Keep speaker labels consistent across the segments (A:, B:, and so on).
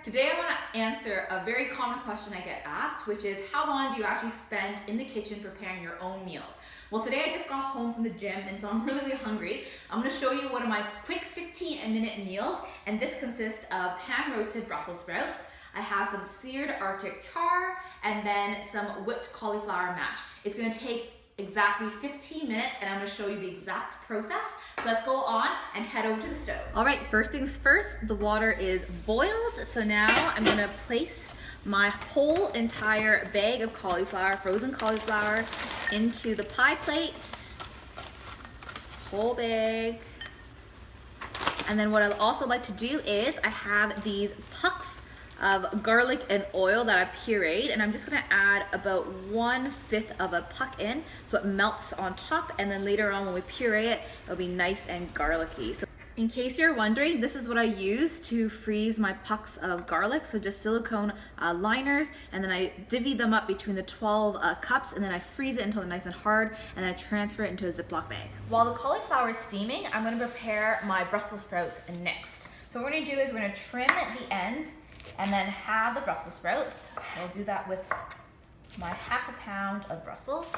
A: Today I want to answer a very common question I get asked, which is how long do you actually spend in the kitchen preparing your own meals? Well, today I just got home from the gym and so I'm really hungry. I'm going to show you one of my quick 15-minute meals, and this consists of pan-roasted Brussels sprouts. I have some seared Arctic char and then some whipped cauliflower mash. It's going to take exactly 15 minutes and I'm going to show you the exact process. So let's go on and head over to the stove. All right, first things first, the water is boiled. So now I'm going to place my whole entire bag of cauliflower, frozen cauliflower, into the pie plate. Whole bag. And then what I also like to do is I have these pucks of garlic and oil that I've pureed, and I'm just gonna add about 1/5 of a puck in so it melts on top, and then later on when we puree it, it'll be nice and garlicky. So in case you're wondering, this is what I use to freeze my pucks of garlic. So just silicone liners, and then I divvy them up between the 12 cups, and then I freeze it until they're nice and hard, and then I transfer it into a Ziploc bag. While the cauliflower is steaming, I'm gonna prepare my Brussels sprouts next. So what we're gonna do is we're gonna trim the ends and then have the Brussels sprouts. So I'll do that with my 1/2 pound of Brussels.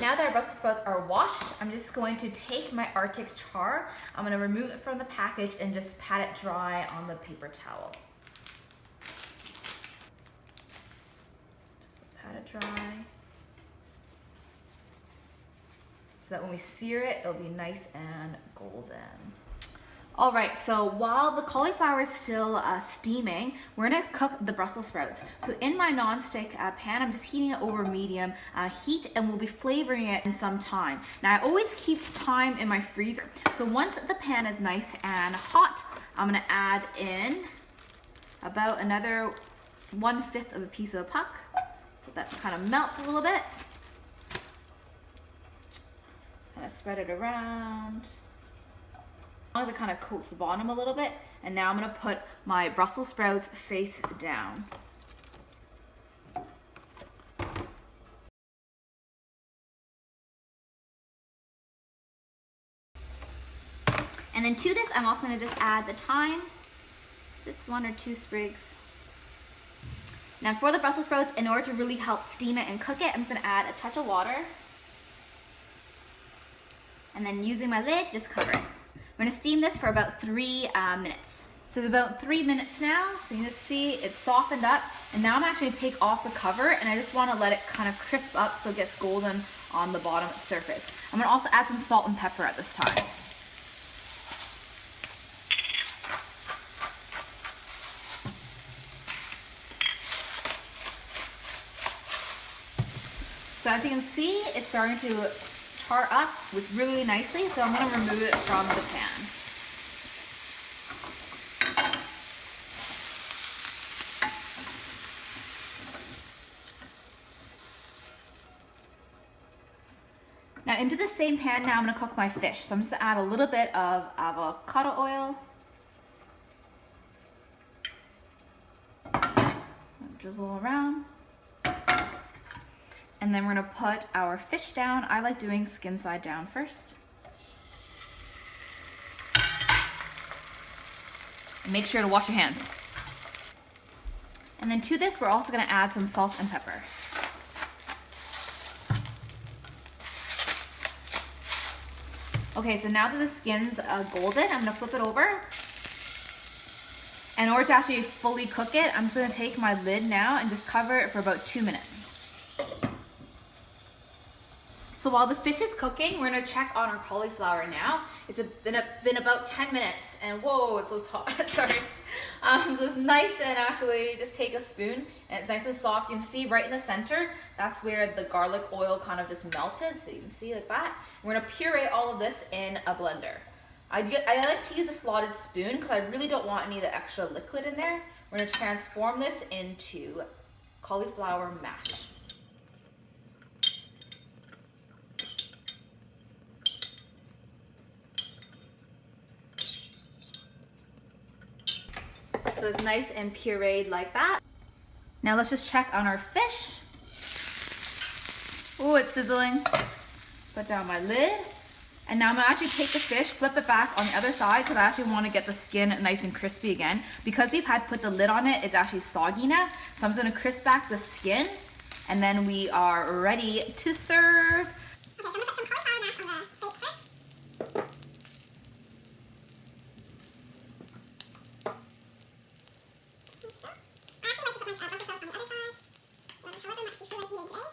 A: Now that our Brussels sprouts are washed, I'm just going to take my Arctic char. I'm gonna remove it from the package and just pat it dry on the paper towel. Pat it dry so that when we sear it, it'll be nice and golden. All right, so while the cauliflower is still steaming, we're gonna cook the Brussels sprouts. So in my non-stick pan, I'm just heating it over medium heat, and we'll be flavoring it in some time. Now I always keep thyme in my freezer. So once the pan is nice and hot, I'm gonna add in about another 1/5 of a piece of a puck. So that kind of melts a little bit. Kind of spread it around. As long as it kind of coats the bottom a little bit. And now I'm gonna put my Brussels sprouts face down. And then to this, I'm also gonna just add the thyme, just 1 or 2 sprigs. Now for the Brussels sprouts, in order to really help steam it and cook it, I'm just gonna add a touch of water. And then using my lid, just cover it. We're gonna steam this for about 3 minutes. So it's about 3 minutes now. So you just see it's softened up. And now I'm actually gonna take off the cover, and I just wanna let it kind of crisp up so it gets golden on the bottom surface. I'm gonna also add some salt and pepper at this time. So as you can see, it's starting to char up with really nicely, so I'm going to remove it from the pan. Now into the same pan, now I'm going to cook my fish. So I'm just going to add a little bit of avocado oil. So drizzle around. And then we're gonna put our fish down. I like doing skin side down first. Make sure to wash your hands. And then to this, we're also gonna add some salt and pepper. Okay, so now that the skin's golden, I'm gonna flip it over. In order to actually fully cook it, I'm just gonna take my lid now and just cover it for about 2 minutes. So while the fish is cooking, we're gonna check on our cauliflower now. It's been about 10 minutes, and whoa, it's so hot, sorry. So it's nice, and actually just take a spoon, and it's nice and soft. You can see right in the center, that's where the garlic oil kind of just melted, so you can see like that. We're gonna puree all of this in a blender. I like to use a slotted spoon because I really don't want any of the extra liquid in there. We're gonna transform this into cauliflower mash. So it's nice and pureed like that. Now let's just check on our fish. Oh, it's sizzling. Put down my lid. And now I'm gonna actually take the fish, flip it back on the other side because I actually want to get the skin nice and crispy again. Because we've had put the lid on it, it's actually soggy now. So I'm just gonna crisp back the skin and then we are ready to serve.
B: Okay, so I'm gonna put some cauliflower mash on the plate first. I actually like to put my brussels sprouts on the other side. However much you feel like eating today.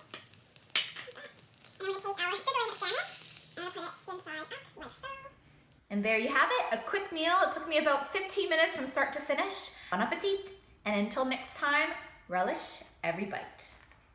B: And I'm gonna take our sizzling salmon and put it skin side up like so.
A: And there you have it, a quick meal. It took me about 15 minutes from start to finish. Bon appetit, and until next time, relish every bite.